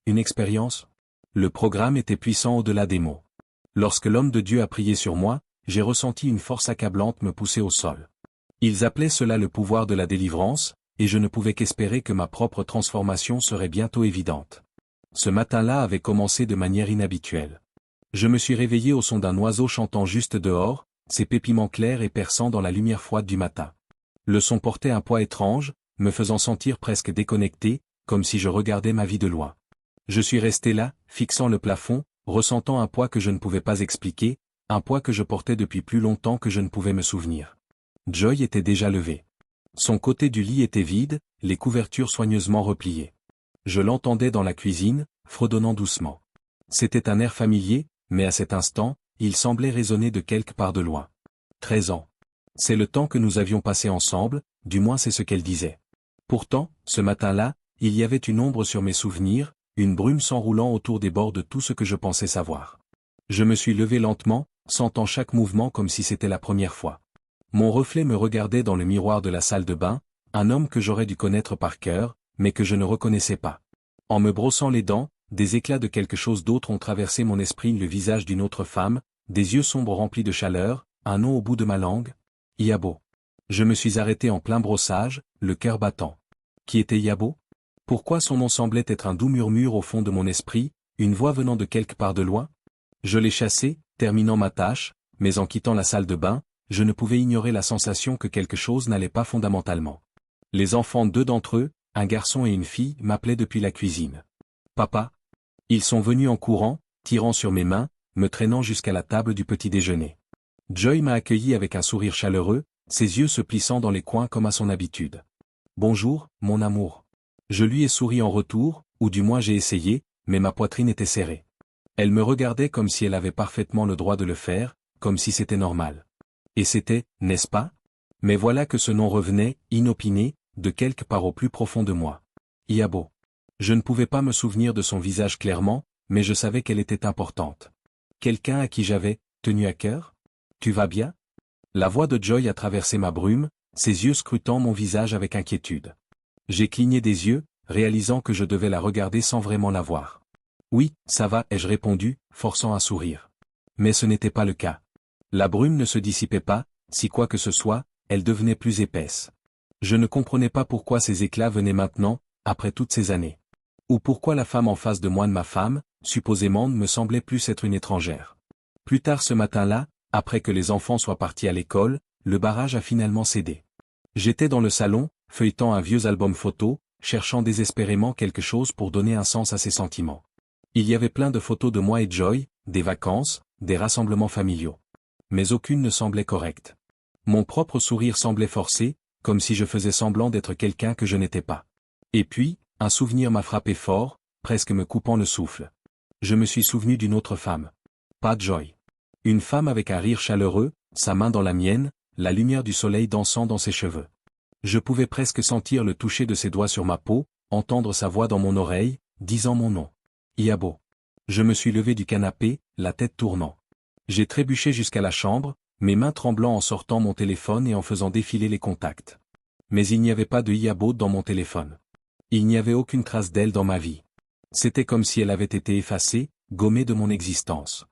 Une expérience? Le programme était puissant au-delà des mots. Lorsque l'homme de Dieu a prié sur moi, j'ai ressenti une force accablante me pousser au sol. Ils appelaient cela le pouvoir de la délivrance, et je ne pouvais qu'espérer que ma propre transformation serait bientôt évidente. Ce matin-là avait commencé de manière inhabituelle. Je me suis réveillé au son d'un oiseau chantant juste dehors, ses pépiments clairs et perçants dans la lumière froide du matin. Le son portait un poids étrange, me faisant sentir presque déconnecté, comme si je regardais ma vie de loin. Je suis resté là, fixant le plafond, ressentant un poids que je ne pouvais pas expliquer, un poids que je portais depuis plus longtemps que je ne pouvais me souvenir. Joy était déjà levée. Son côté du lit était vide, les couvertures soigneusement repliées. Je l'entendais dans la cuisine, fredonnant doucement. C'était un air familier, mais à cet instant, il semblait résonner de quelque part de loin. 13 ans. C'est le temps que nous avions passé ensemble, du moins c'est ce qu'elle disait. Pourtant, ce matin-là, il y avait une ombre sur mes souvenirs, une brume s'enroulant autour des bords de tout ce que je pensais savoir. Je me suis levé lentement, sentant chaque mouvement comme si c'était la première fois. Mon reflet me regardait dans le miroir de la salle de bain, un homme que j'aurais dû connaître par cœur, mais que je ne reconnaissais pas. En me brossant les dents, des éclats de quelque chose d'autre ont traversé mon esprit, le visage d'une autre femme, des yeux sombres remplis de chaleur, un nom au bout de ma langue. Yabo. Je me suis arrêté en plein brossage, le cœur battant. Qui était Yabo? Pourquoi son nom semblait être un doux murmure au fond de mon esprit, une voix venant de quelque part de loin? Je l'ai chassé, terminant ma tâche, mais en quittant la salle de bain, je ne pouvais ignorer la sensation que quelque chose n'allait pas fondamentalement. Les enfants, deux d'entre eux, un garçon et une fille, m'appelaient depuis la cuisine. Papa. Ils sont venus en courant, tirant sur mes mains, me traînant jusqu'à la table du petit déjeuner. Joy m'a accueilli avec un sourire chaleureux, ses yeux se plissant dans les coins comme à son habitude. Bonjour, mon amour. Je lui ai souri en retour, ou du moins j'ai essayé, mais ma poitrine était serrée. Elle me regardait comme si elle avait parfaitement le droit de le faire, comme si c'était normal. Et c'était, n'est-ce pas? Mais voilà que ce nom revenait, inopiné, de quelque part au plus profond de moi. Yabo. Je ne pouvais pas me souvenir de son visage clairement, mais je savais qu'elle était importante. Quelqu'un à qui j'avais tenu à cœur? Tu vas bien? La voix de Joy a traversé ma brume, ses yeux scrutant mon visage avec inquiétude. J'ai cligné des yeux, réalisant que je devais la regarder sans vraiment la voir. Oui, ça va, ai-je répondu, forçant un sourire. Mais ce n'était pas le cas. La brume ne se dissipait pas, si quoi que ce soit, elle devenait plus épaisse. Je ne comprenais pas pourquoi ces éclats venaient maintenant, après toutes ces années. Ou pourquoi la femme en face de moi de ma femme, supposément, ne me semblait plus être une étrangère. Plus tard ce matin-là, après que les enfants soient partis à l'école, le barrage a finalement cédé. J'étais dans le salon, feuilletant un vieux album photo, cherchant désespérément quelque chose pour donner un sens à ces sentiments. Il y avait plein de photos de moi et Joy, des vacances, des rassemblements familiaux. Mais aucune ne semblait correcte. Mon propre sourire semblait forcé, comme si je faisais semblant d'être quelqu'un que je n'étais pas. Et puis, un souvenir m'a frappé fort, presque me coupant le souffle. Je me suis souvenu d'une autre femme. Pas Joy. Une femme avec un rire chaleureux, sa main dans la mienne, la lumière du soleil dansant dans ses cheveux. Je pouvais presque sentir le toucher de ses doigts sur ma peau, entendre sa voix dans mon oreille, disant mon nom. Yabo. Je me suis levé du canapé, la tête tournant. J'ai trébuché jusqu'à la chambre, mes mains tremblant en sortant mon téléphone et en faisant défiler les contacts. Mais il n'y avait pas de Yabo dans mon téléphone. Il n'y avait aucune trace d'elle dans ma vie. C'était comme si elle avait été effacée, gommée de mon existence.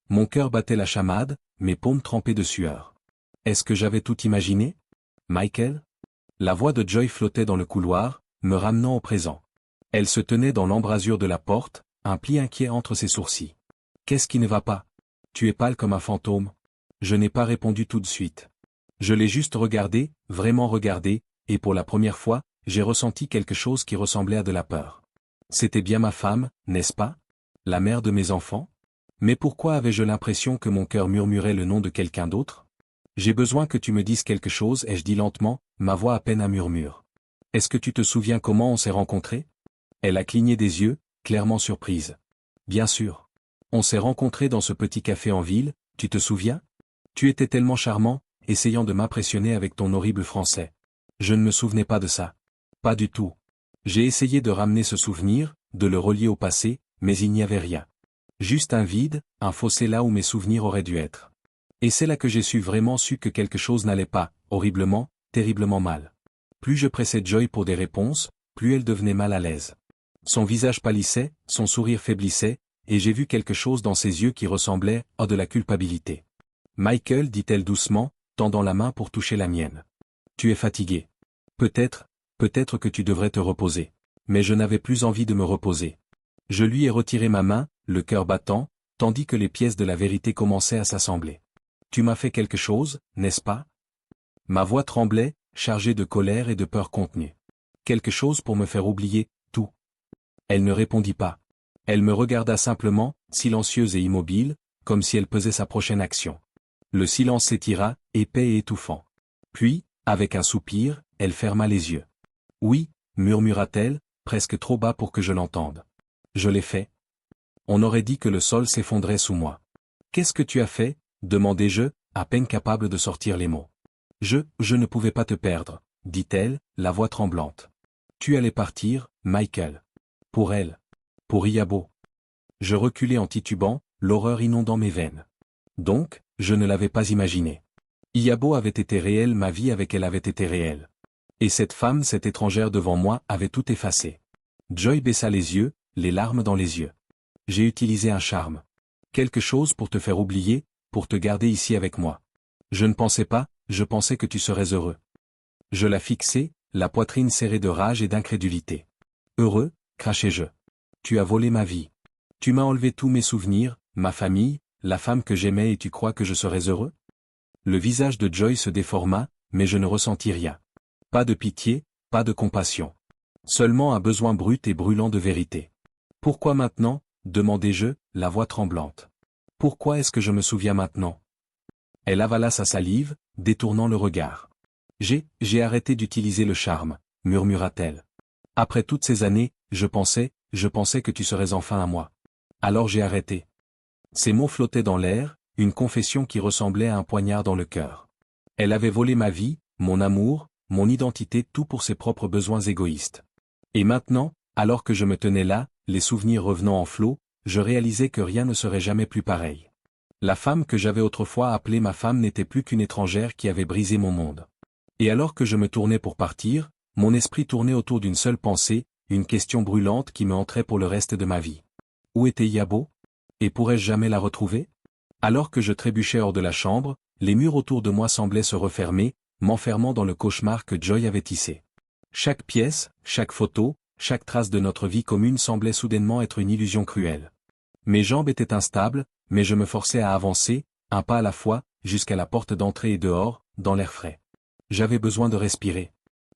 Mon cœur battait la chamade, mes paumes trempées de sueur. Est-ce que j'avais tout imaginé? Michael? La voix de Joy flottait dans le couloir, me ramenant au présent. Elle se tenait dans l'embrasure de la porte, un pli inquiet entre ses sourcils. Qu'est-ce qui ne va pas? Tu es pâle comme un fantôme. Je n'ai pas répondu tout de suite. Je l'ai juste regardé, vraiment regardé, et pour la première fois, j'ai ressenti quelque chose qui ressemblait à de la peur. C'était bien ma femme, n'est-ce pas? La mère de mes enfants? Mais pourquoi avais-je l'impression que mon cœur murmurait le nom de quelqu'un d'autre? J'ai besoin que tu me dises quelque chose, ai-je dit lentement, ma voix à peine un murmure. Est-ce que tu te souviens comment on s'est rencontrés? Elle a cligné des yeux, clairement surprise. Bien sûr. On s'est rencontrés dans ce petit café en ville, tu te souviens? Tu étais tellement charmant, essayant de m'impressionner avec ton horrible français. Je ne me souvenais pas de ça. Pas du tout. J'ai essayé de ramener ce souvenir, de le relier au passé, mais il n'y avait rien. Juste un vide, un fossé là où mes souvenirs auraient dû être. Et c'est là que j'ai vraiment su que quelque chose n'allait pas, horriblement, terriblement mal. Plus je pressais Joy pour des réponses, plus elle devenait mal à l'aise. Son visage pâlissait, son sourire faiblissait, et j'ai vu quelque chose dans ses yeux qui ressemblait à de la culpabilité. Michael, dit-elle doucement, tendant la main pour toucher la mienne. Tu es fatigué. Peut-être que tu devrais te reposer. Mais je n'avais plus envie de me reposer. Je lui ai retiré ma main, le cœur battant, tandis que les pièces de la vérité commençaient à s'assembler. Tu m'as fait quelque chose, n'est-ce pas? Ma voix tremblait, chargée de colère et de peur contenue. Quelque chose pour me faire oublier tout. Elle ne répondit pas. Elle me regarda simplement, silencieuse et immobile, comme si elle pesait sa prochaine action. Le silence s'étira, épais et étouffant. Puis, avec un soupir, elle ferma les yeux. Oui, murmura-t-elle, presque trop bas pour que je l'entende. Je l'ai fait. On aurait dit que le sol s'effondrait sous moi. Qu'est-ce que tu as fait? Demandai-je, à peine capable de sortir les mots. Je ne pouvais pas te perdre, dit-elle, la voix tremblante. Tu allais partir, Michael. Pour elle. Pour Yabo. Je reculai en titubant, l'horreur inondant mes veines. Donc, je ne l'avais pas imaginé. Yabo avait été réelle, ma vie avec elle avait été réelle. Et cette femme, cette étrangère devant moi, avait tout effacé. Joy baissa les yeux, les larmes dans les yeux. J'ai utilisé un charme. Quelque chose pour te faire oublier, pour te garder ici avec moi. Je ne pensais pas, je pensais que tu serais heureux. Je la fixai, la poitrine serrée de rage et d'incrédulité. Heureux, crachai-je. Tu as volé ma vie. Tu m'as enlevé tous mes souvenirs, ma famille, la femme que j'aimais et tu crois que je serais heureux? Le visage de Joy se déforma, mais je ne ressentis rien. Pas de pitié, pas de compassion. Seulement un besoin brut et brûlant de vérité. Pourquoi maintenant? Demandai-je, la voix tremblante. Pourquoi est-ce que je me souviens maintenant? Elle avala sa salive, détournant le regard. J'ai arrêté d'utiliser le charme, murmura-t-elle. Après toutes ces années, je pensais que tu serais enfin à moi. Alors j'ai arrêté. Ces mots flottaient dans l'air, une confession qui ressemblait à un poignard dans le cœur. Elle avait volé ma vie, mon amour, mon identité, tout pour ses propres besoins égoïstes. Et maintenant, alors que je me tenais là, les souvenirs revenant en flot, je réalisais que rien ne serait jamais plus pareil. La femme que j'avais autrefois appelée ma femme n'était plus qu'une étrangère qui avait brisé mon monde. Et alors que je me tournais pour partir, mon esprit tournait autour d'une seule pensée, une question brûlante qui me hanterait pour le reste de ma vie. Où était Yabo? Et pourrais-je jamais la retrouver? Alors que je trébuchais hors de la chambre, les murs autour de moi semblaient se refermer, m'enfermant dans le cauchemar que Joy avait tissé. Chaque pièce, chaque photo, chaque trace de notre vie commune semblait soudainement être une illusion cruelle. Mes jambes étaient instables, mais je me forçais à avancer, un pas à la fois, jusqu'à la porte d'entrée et dehors, dans l'air frais. J'avais besoin de respirer.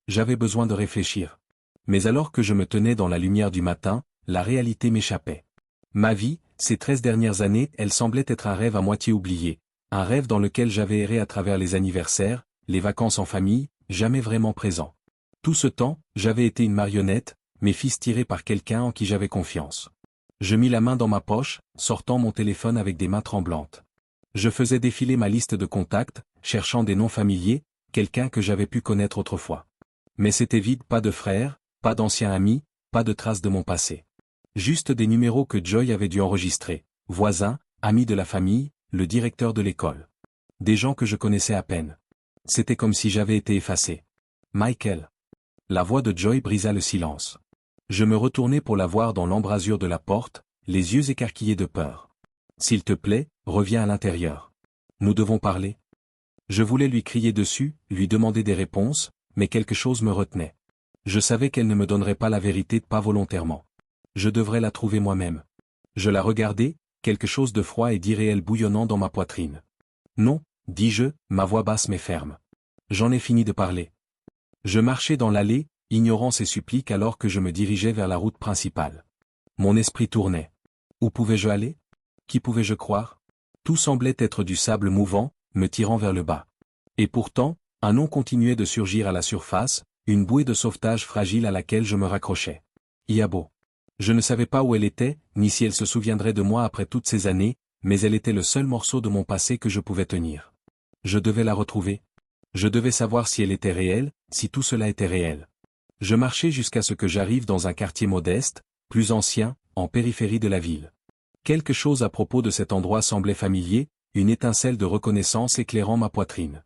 J'avais besoin de réfléchir. Mais alors que je me tenais dans la lumière du matin, la réalité m'échappait. Ma vie, ces 13 dernières années, elle semblait être un rêve à moitié oublié, un rêve dans lequel j'avais erré à travers les anniversaires, les vacances en famille, jamais vraiment présent. Tout ce temps, j'avais été une marionnette, mes fils tirés par quelqu'un en qui j'avais confiance. Je mis la main dans ma poche, sortant mon téléphone avec des mains tremblantes. Je faisais défiler ma liste de contacts, cherchant des noms familiers, quelqu'un que j'avais pu connaître autrefois. Mais c'était vide, pas de frères, pas d'anciens amis, pas de traces de mon passé. Juste des numéros que Joy avait dû enregistrer, voisins, amis de la famille, le directeur de l'école. Des gens que je connaissais à peine. C'était comme si j'avais été effacé. Michael. La voix de Joy brisa le silence. Je me retournai pour la voir dans l'embrasure de la porte, les yeux écarquillés de peur. S'il te plaît, reviens à l'intérieur. Nous devons parler. Je voulais lui crier dessus, lui demander des réponses, mais quelque chose me retenait. Je savais qu'elle ne me donnerait pas la vérité, pas volontairement. Je devrais la trouver moi-même. Je la regardai, quelque chose de froid et d'irréel bouillonnant dans ma poitrine. Non, dis-je, ma voix basse mais ferme. J'en ai fini de parler. Je marchais dans l'allée, ignorant ses suppliques alors que je me dirigeais vers la route principale. Mon esprit tournait. Où pouvais-je aller? Qui pouvais-je croire? Tout semblait être du sable mouvant, me tirant vers le bas. Et pourtant, un nom continuait de surgir à la surface, une bouée de sauvetage fragile à laquelle je me raccrochais. Yabo. Je ne savais pas où elle était, ni si elle se souviendrait de moi après toutes ces années, mais elle était le seul morceau de mon passé que je pouvais tenir. Je devais la retrouver. Je devais savoir si elle était réelle, si tout cela était réel. Je marchais jusqu'à ce que j'arrive dans un quartier modeste, plus ancien, en périphérie de la ville. Quelque chose à propos de cet endroit semblait familier, une étincelle de reconnaissance éclairant ma poitrine.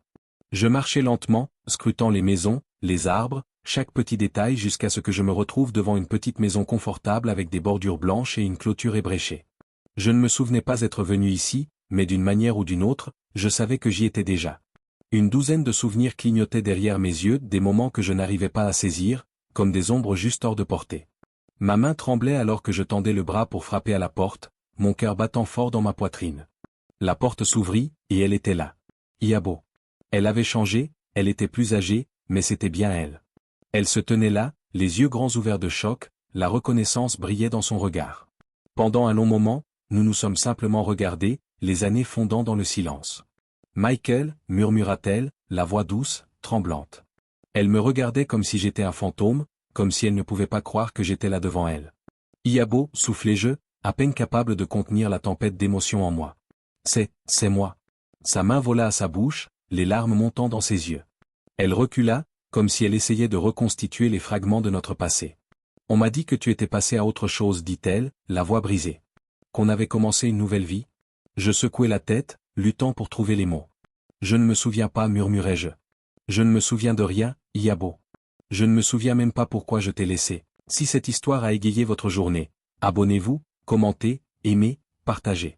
Je marchais lentement, scrutant les maisons, les arbres, chaque petit détail jusqu'à ce que je me retrouve devant une petite maison confortable avec des bordures blanches et une clôture ébréchée. Je ne me souvenais pas être venu ici, mais d'une manière ou d'une autre, je savais que j'y étais déjà. Une douzaine de souvenirs clignotaient derrière mes yeux, des moments que je n'arrivais pas à saisir, comme des ombres juste hors de portée. Ma main tremblait alors que je tendais le bras pour frapper à la porte, mon cœur battant fort dans ma poitrine. La porte s'ouvrit, et elle était là. Iabo. Elle avait changé, elle était plus âgée, mais c'était bien elle. Elle se tenait là, les yeux grands ouverts de choc, la reconnaissance brillait dans son regard. Pendant un long moment, nous nous sommes simplement regardés, les années fondant dans le silence. Michael, murmura-t-elle, la voix douce, tremblante. Elle me regardait comme si j'étais un fantôme, comme si elle ne pouvait pas croire que j'étais là devant elle. Iabo, soufflai-je, à peine capable de contenir la tempête d'émotions en moi. C'est moi. Sa main vola à sa bouche, les larmes montant dans ses yeux. Elle recula, comme si elle essayait de reconstituer les fragments de notre passé. On m'a dit que tu étais passé à autre chose, dit-elle, la voix brisée. Qu'on avait commencé une nouvelle vie. Je secouai la tête, luttant pour trouver les mots. Je ne me souviens pas, murmurai-je. Je ne me souviens de rien, Iabo. Je ne me souviens même pas pourquoi je t'ai laissé. Si cette histoire a égayé votre journée, abonnez-vous, commentez, aimez, partagez.